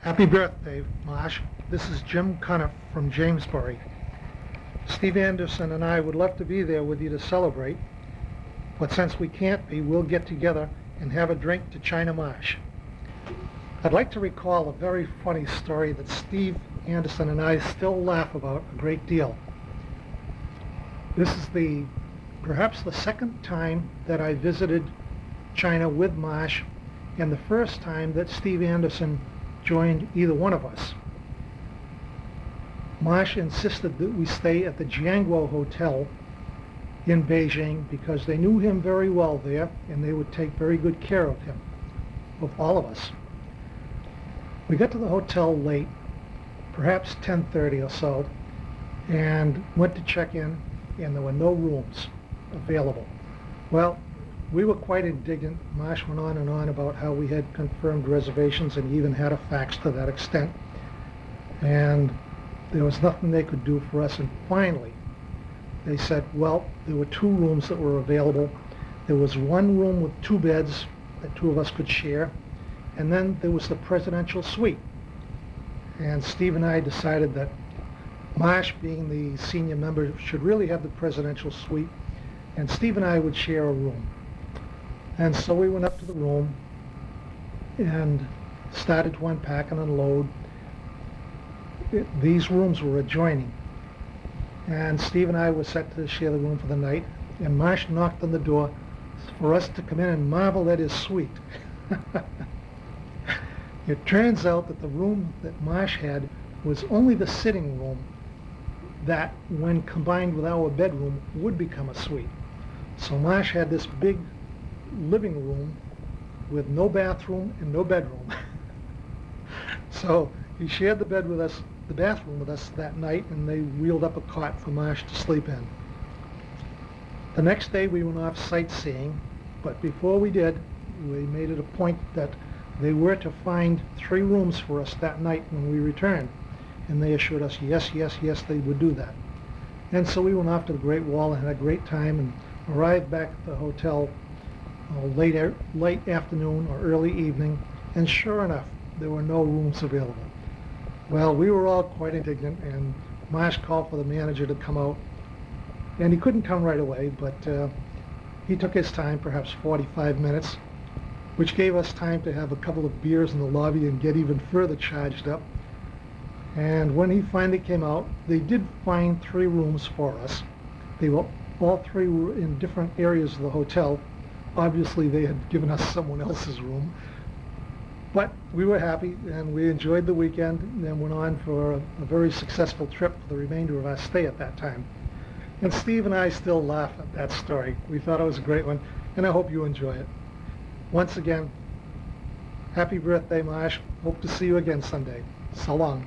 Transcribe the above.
Happy birthday, Marsh. This is Jim Cunniff from Jamesbury. Steve Anderson and I would love to be there with you to celebrate, but since we can't be, we'll get together and have a drink to China Marsh. I'd like to recall a very funny story that Steve Anderson and I still laugh about a great deal. This is perhaps the second time that I visited China with Marsh, and the first time that Steve Anderson joined either one of us. Marsh insisted that we stay at the Jianguo Hotel in Beijing because they knew him very well there and they would take very good care of him, of all of us. We got to the hotel late, perhaps 10:30 or so, and went to check in, and there were no rooms available. Well, we were quite indignant. Marsh went on and on about how we had confirmed reservations and even had a fax to that extent. And there was nothing they could do for us. And finally, they said, well, there were two rooms that were available. There was one room with two beds that two of us could share. And then there was the presidential suite. And Steve and I decided that Marsh, being the senior member, should really have the presidential suite, and Steve and I would share a room. And so we went up to the room and started to unpack and unload. These rooms were adjoining, and Steve and I were set to share the room for the night, and Marsh knocked on the door for us to come in and marvel at his suite. It turns out that the room that Marsh had was only the sitting room that, when combined with our bedroom, would become a suite. So Marsh had this big living room with no bathroom and no bedroom. So he shared the bathroom with us that night, and they wheeled up a cot for Marsh to sleep in. The next day we went off sightseeing, but before we did, we made it a point that they were to find 3 rooms for us that night when we returned. And they assured us, yes, they would do that. And so we went off to the Great Wall and had a great time, and arrived back at the hotel late afternoon or early evening, and sure enough, there were no rooms available. Well, we were all quite indignant, and Marsh called for the manager to come out, and he couldn't come right away, but he took his time, perhaps 45 minutes, which gave us time to have a couple of beers in the lobby and get even further charged up. And when he finally came out, they did find 3 rooms for us. All 3 were in different areas of the hotel. Obviously, they had given us someone else's room. But we were happy, and we enjoyed the weekend, and went on for a very successful trip for the remainder of our stay at that time. And Steve and I still laugh at that story. We thought it was a great one, and I hope you enjoy it. Once again, happy birthday, Marsh. Hope to see you again someday. So long.